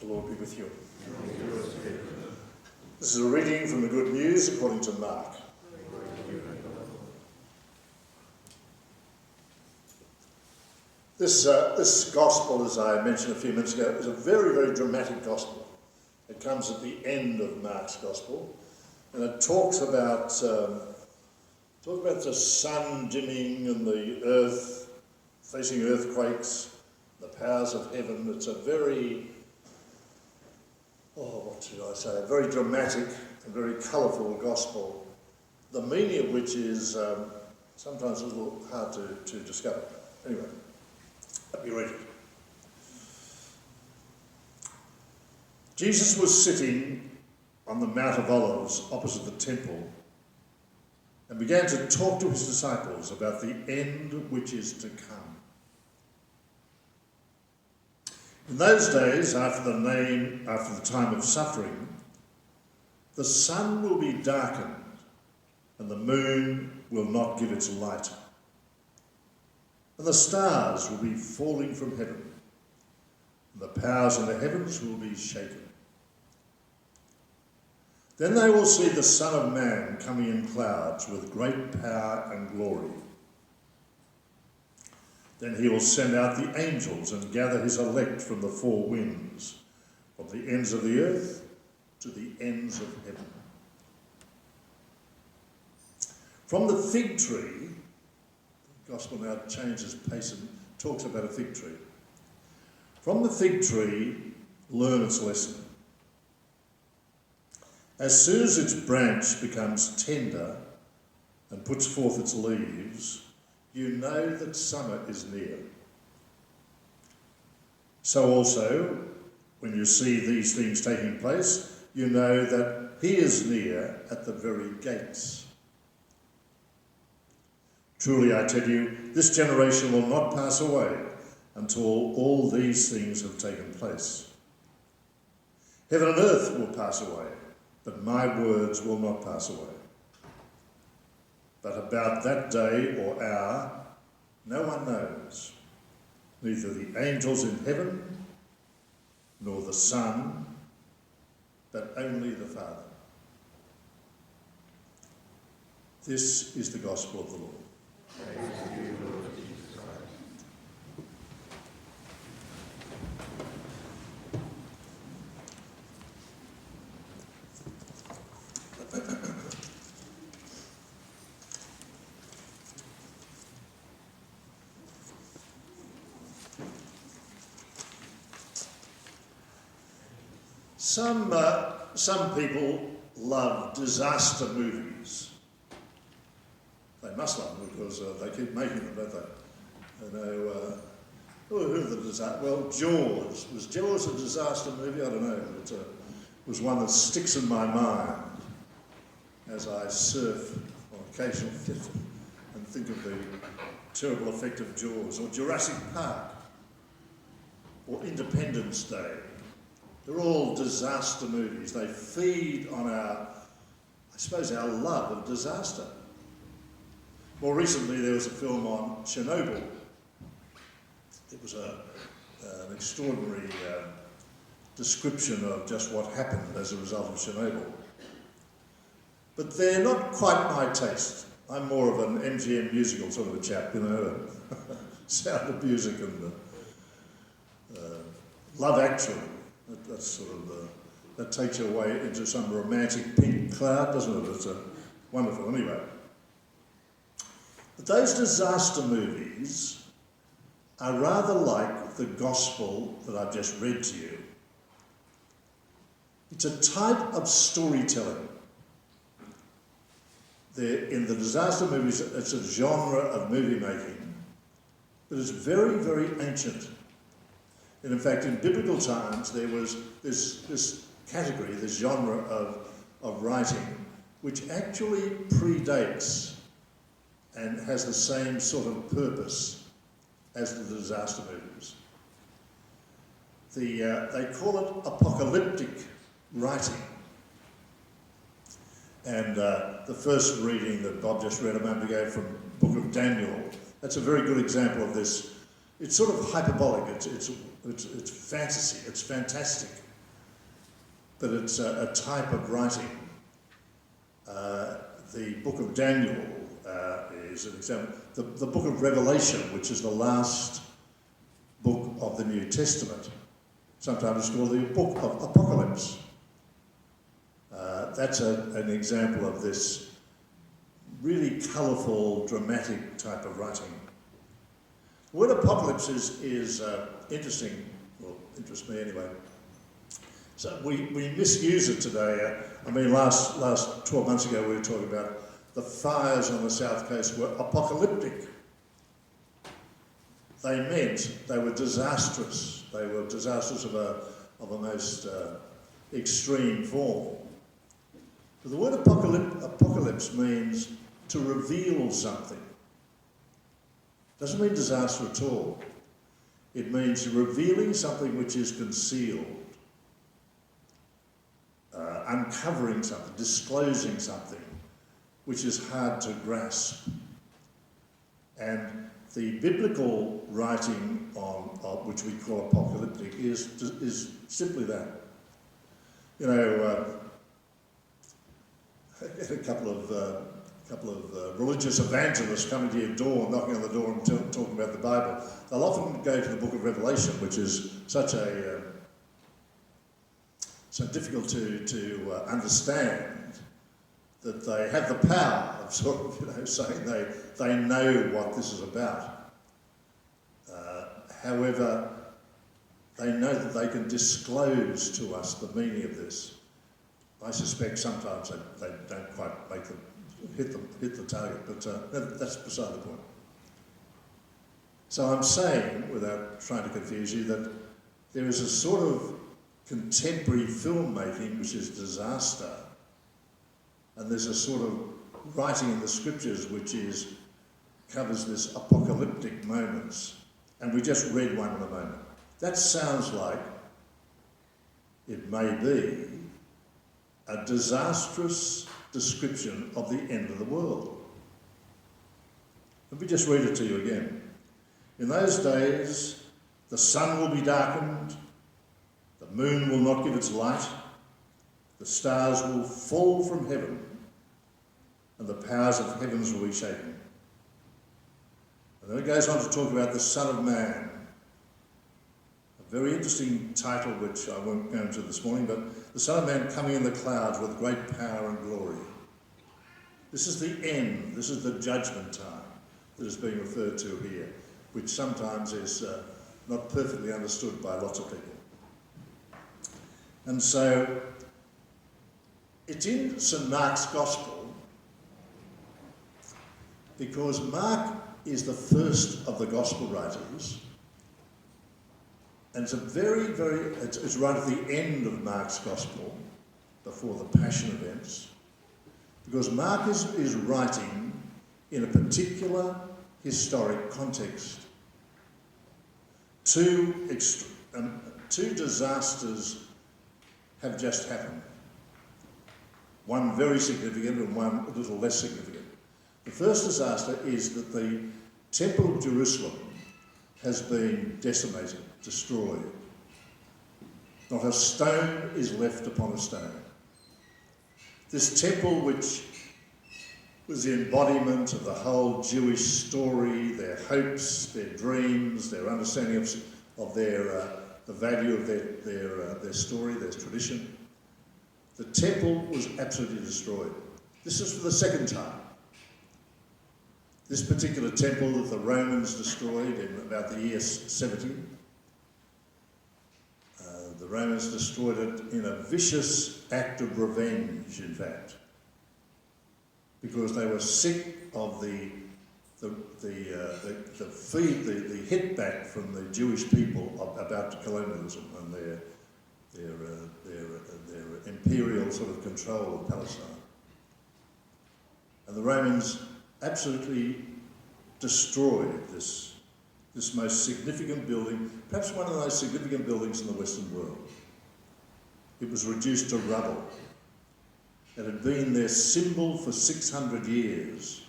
Lord be with you. This is a reading from the Good News according to Mark. This gospel, as I mentioned a few minutes ago, is a very, very dramatic gospel. It comes at the end of Mark's gospel, and it talks about the sun dimming and the earth facing earthquakes, the powers of heaven. It's a very, a very dramatic and very colourful gospel, the meaning of which is sometimes a little hard to discover. Anyway, let me read it. Jesus was sitting on the Mount of Olives opposite the temple and began to talk to his disciples about the end which is to come. In those days, after the time of suffering, the sun will be darkened and the moon will not give its light, and the stars will be falling from heaven, and the powers in the heavens will be shaken. Then they will see the Son of Man coming in clouds with great power and glory. Then he will send out the angels and gather his elect from the four winds, from the ends of the earth to the ends of heaven. From the fig tree, the gospel now changes pace and talks about a fig tree. From the fig tree, learn its lesson. As soon as its branch becomes tender and puts forth its leaves, you know that summer is near. So also, when you see these things taking place, you know that he is near at the very gates. Truly, I tell you, this generation will not pass away until all these things have taken place. Heaven and earth will pass away, but my words will not pass away. But about that day or hour, no one knows, neither the angels in heaven, nor the Son, but only the Father. This is the gospel of the Lord. Praise to you, Lord Jesus Christ. Some people love disaster movies. They must love them because they keep making them, don't they? Who are the disaster? Well, Jaws. Was Jaws a disaster movie? I don't know. It was one that sticks in my mind as I surf on occasion and think of the terrible effect of Jaws, or Jurassic Park, or Independence Day. They're all disaster movies. They feed on our love of disaster. More recently, there was a film on Chernobyl. It was an extraordinary description of just what happened as a result of Chernobyl. But they're not quite my taste. I'm more of an MGM musical sort of a chap, Sound of Music and Love Actually. That's sort of that takes you away into some romantic pink cloud, doesn't it? It's wonderful. Anyway, but those disaster movies are rather like the gospel that I've just read to you. It's a type of storytelling. In the disaster movies, it's a genre of movie making, but it's very, very ancient. And in fact, in biblical times, there was this category, this genre of writing, which actually predates and has the same sort of purpose as the disaster movies. They call it apocalyptic writing. And the first reading that Bob just read a moment ago from the book of Daniel, that's a very good example of this. It's sort of hyperbolic, it's fantasy, it's fantastic. but it's a type of writing. The book of Daniel is an example. The book of Revelation, which is the last book of the New Testament, sometimes called the book of Apocalypse. That's an example of this really colourful, dramatic type of writing. The word apocalypse is interesting, well, interests me anyway. So we misuse it today. Last 12 months ago we were talking about the fires on the south coast were apocalyptic. They meant they were disastrous. They were disastrous of a most extreme form. But the word apocalypse means to reveal something. Doesn't mean disaster at all. It means revealing something which is concealed, uncovering something, disclosing something which is hard to grasp. And the biblical writing on which we call apocalyptic is simply that. You know, I had a couple of religious evangelists coming to your door, knocking on the door and talking about the Bible. They'll often go to the book of Revelation, which is so difficult to understand, that they have the power of sort of, saying they know what this is about. However, they know that they can disclose to us the meaning of this. I suspect sometimes they don't quite hit the target, but that's beside the point. So I'm saying, without trying to confuse you, that there is a sort of contemporary filmmaking which is disaster, and there's a sort of writing in the scriptures which covers this apocalyptic moments, and we just read one in a moment. That sounds like it may be a disastrous description of the end of the world. Let me just read it to you again. In those days, the sun will be darkened, the moon will not give its light, the stars will fall from heaven, and the powers of heavens will be shaken. And then it goes on to talk about the Son of Man. A very interesting title, which I won't go into this morning, but the Son of Man coming in the clouds with great power and glory. This is the end, this is the judgment time that is being referred to here, which sometimes is not perfectly understood by lots of people. And so, it's in St. Mark's Gospel because Mark is the first of the Gospel writers, and it's it's right at the end of Mark's Gospel, before the Passion events, because Mark is writing in a particular historic context. Two disasters have just happened. One very significant and one a little less significant. The first disaster is that the Temple of Jerusalem has been decimated, destroyed. Not a stone is left upon a stone. This temple, which was the embodiment of the whole Jewish story, their hopes, their dreams, their understanding of the value of their story, their tradition. The temple was absolutely destroyed. This is for the second time. This particular temple that the Romans destroyed in about the year 70, the Romans destroyed it in a vicious act of revenge, in fact, because they were sick of the hit back from the Jewish people about colonialism and their imperial sort of control of Palestine. And the Romans absolutely destroyed this most significant building, perhaps one of the most significant buildings in the Western world. It was reduced to rubble. It had been their symbol for 600 years.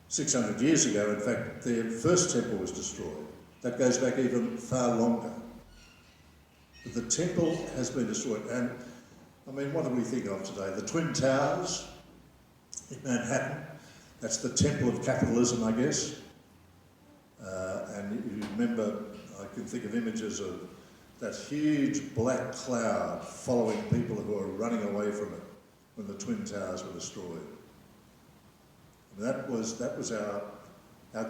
600 years ago, in fact, their first temple was destroyed. That goes back even far longer. The temple has been destroyed. And, I mean, what do we think of today? The Twin Towers in Manhattan. That's the temple of capitalism, I guess. And you remember, I can think of images of that huge black cloud following people who are running away from it when the Twin Towers were destroyed. And that was our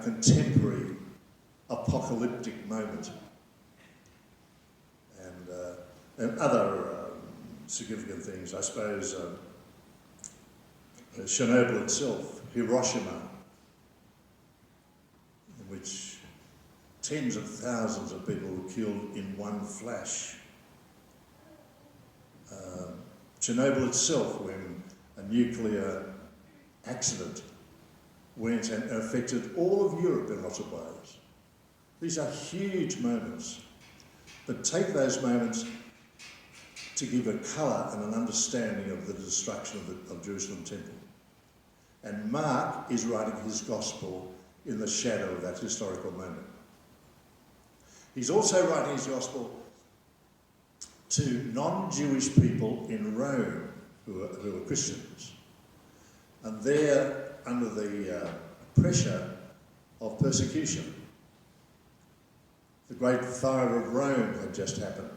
contemporary apocalyptic moment. And other significant things, I suppose, Chernobyl itself, Hiroshima, in which tens of thousands of people were killed in one flash. Chernobyl itself, when a nuclear accident went and affected all of Europe in lots of ways. These are huge moments, but take those moments to give a colour and an understanding of the destruction of Jerusalem temple. And Mark is writing his gospel in the shadow of that historical moment. He's also writing his gospel to non-Jewish people in Rome who are Christians. And they're under the pressure of persecution. The Great Fire of Rome had just happened.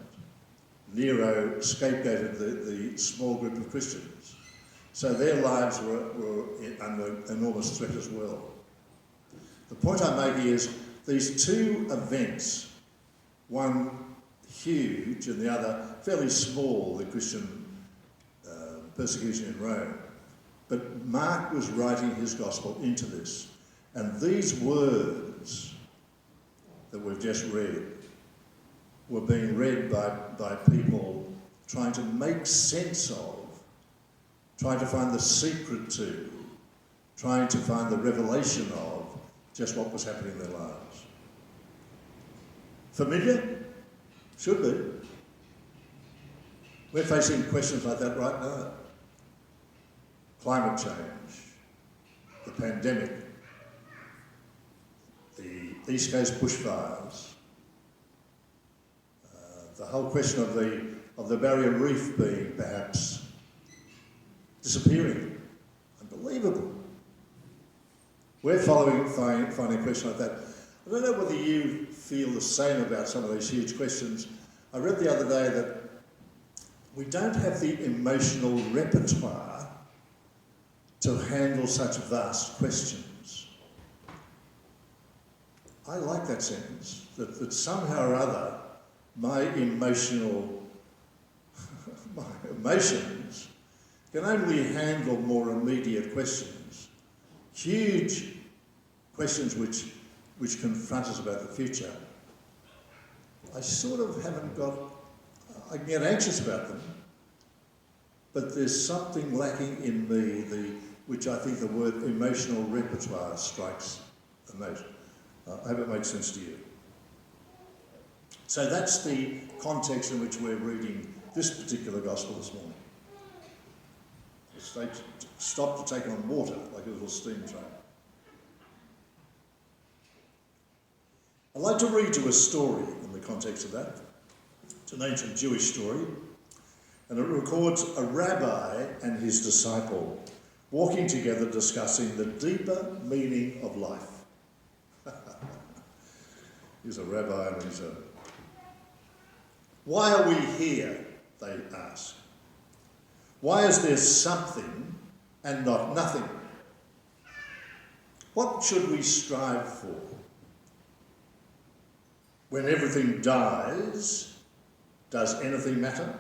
Nero scapegoated the small group of Christians. So their lives were under enormous threat as well. The point I'm making is these two events, one huge and the other fairly small, the Christian persecution in Rome. But Mark was writing his gospel into this. And these words that we've just read were being read by people trying to make sense of, trying to find the secret to, trying to find the revelation of just what was happening in their lives. Familiar? Should be. We're facing questions like that right now. Climate change, the pandemic, the East Coast bushfires, the whole question of the barrier reef being perhaps disappearing. Unbelievable. We're finding a question like that. I don't know whether you feel the same about some of these huge questions. I read the other day that we don't have the emotional repertoire to handle such vast questions. I like that sentence, that somehow or other my emotions can only handle more immediate questions, huge questions which confront us about the future. I sort of haven't got, I can get anxious about them, but there's something lacking in me, which I think the word emotional repertoire strikes a note. I hope it makes sense to you. So that's the context in which we're reading this particular gospel this morning. The state stopped to take on water like a little steam train. I'd like to read you a story in the context of that. It's an ancient Jewish story, and it records a rabbi and his disciple walking together discussing the deeper meaning of life. He's a rabbi and he's a... Why are we here? They ask. Why is there something and not nothing? What should we strive for? When everything dies, does anything matter?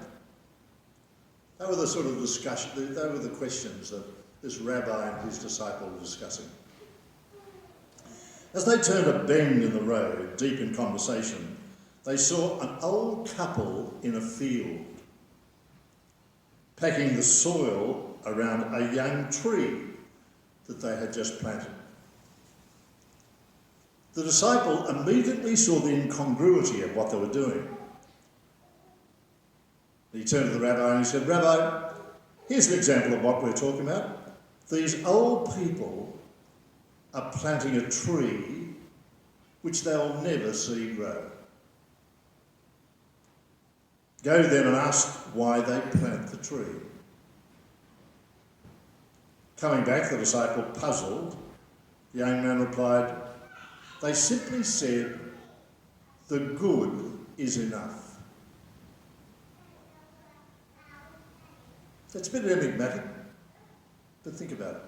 They were the sort of discussion, they were the questions that this rabbi and his disciple were discussing. As they turned a bend in the road, deep in conversation, they saw an old couple in a field, packing the soil around a young tree that they had just planted. The disciple immediately saw the incongruity of what they were doing. He turned to the rabbi and he said, "Rabbi, here's an example of what we're talking about. These old people are planting a tree which they'll never see grow." Go then and ask why they plant the tree. Coming back, the disciple, puzzled, the young man replied, they simply said, the good is enough. It's a bit enigmatic, but think about it.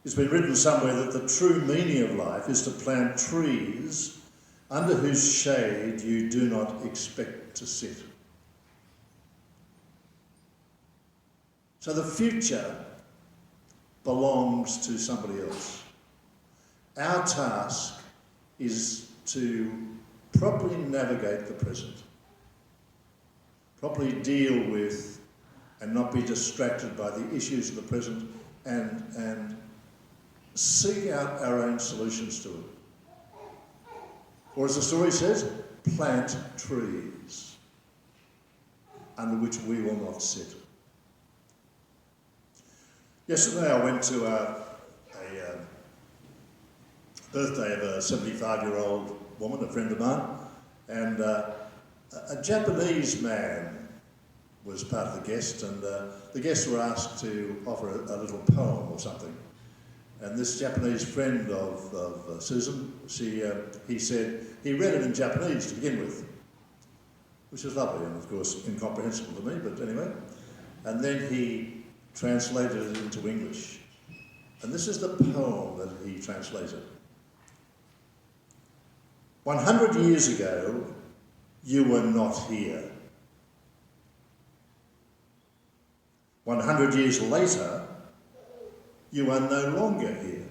It's been written somewhere that the true meaning of life is to plant trees under whose shade you do not expect to sit. So the future belongs to somebody else. Our task is to properly navigate the present, properly deal with and not be distracted by the issues of the present and seek out our own solutions to it. Or as the story says, plant trees under which we will not sit. Yesterday I went to a birthday of a 75-year-old woman, a friend of mine, and a Japanese man was part of the guest, and the guests were asked to offer a little poem or something. And this Japanese friend of Susan, he said, he read it in Japanese to begin with, which was lovely and of course incomprehensible to me, but anyway. And then he translated it into English. And this is the poem that he translated. 100 years ago, you were not here. 100 years later, you are no longer here.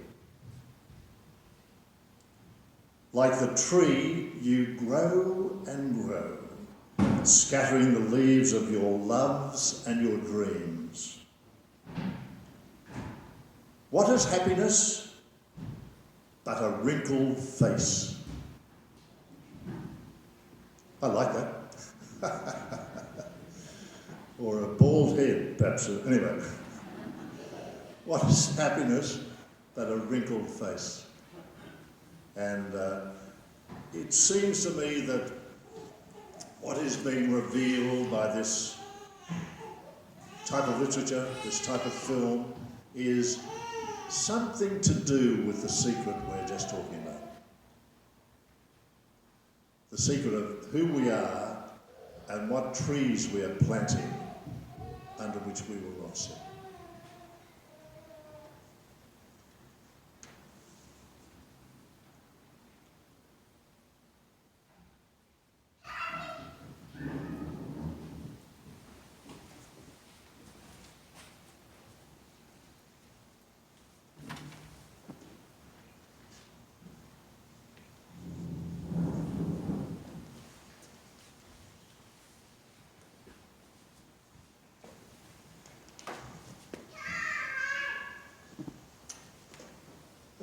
Like the tree, you grow and grow, scattering the leaves of your loves and your dreams. What is happiness but a wrinkled face? I like that. Or a bald head, perhaps. Anyway. What is happiness but a wrinkled face? And it seems to me that what is being revealed by this type of literature, this type of film, is something to do with the secret we're just talking about. The secret of who we are and what trees we are planting under which we will not sit.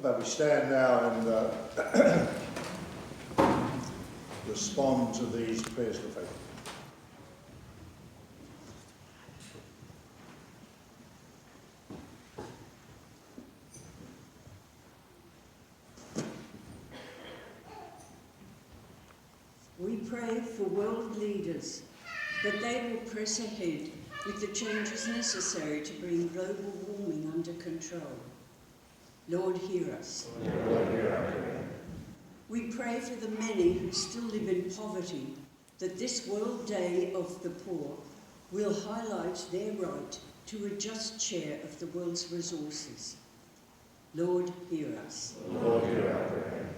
But we stand now and respond to these prayers of faith. We pray for world leaders that they will press ahead with the changes necessary to bring global warming under control. Lord, hear us. Lord, hear our prayer. We pray for the many who still live in poverty, that this World Day of the Poor will highlight their right to a just share of the world's resources. Lord, hear us. Lord, hear our prayer.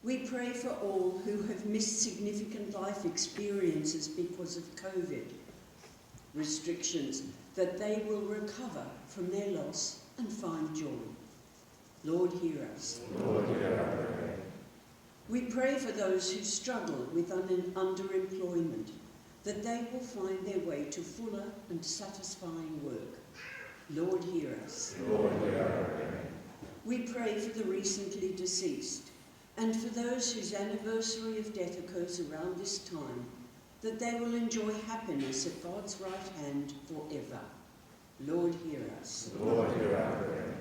We pray for all who have missed significant life experiences because of COVID restrictions, that they will recover from their loss and find joy. Lord, hear us. Lord, hear our prayer. We pray for those who struggle with underemployment, that they will find their way to fuller and satisfying work. Lord, hear us. Lord, hear our prayer. We pray for the recently deceased, and for those whose anniversary of death occurs around this time, that they will enjoy happiness at God's right hand forever. Lord, hear us. Lord, hear our prayer.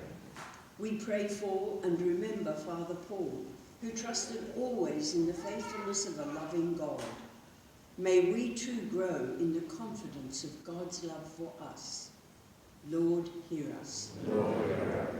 We pray for and remember Father Paul, who trusted always in the faithfulness of a loving God. May we too grow in the confidence of God's love for us. Lord, hear us. Lord, hear our prayer.